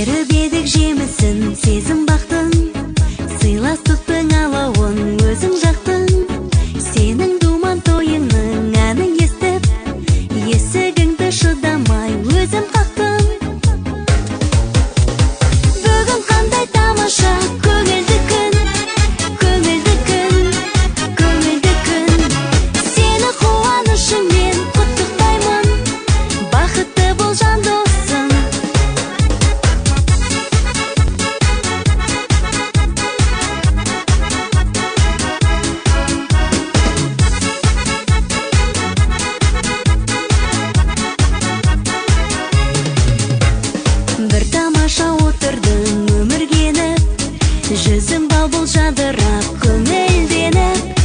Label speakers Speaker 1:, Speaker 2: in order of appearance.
Speaker 1: Беріп едік жемісін, сезім бақтың, сыйластықтың алауын өзің жақтың. Сенің думан тойыңның әнін естіп, есігіңді шыдамай өзім қақтым. Бүгін қандай тамаша, көңілді күн, көңілді күн, көңілді күн. Сені қуанышыммен құттықтаймын, бақытты бол жан досым. Бір тамаша отырдың өміргеніп, жүзің бал бұл жадырап көңілденіп,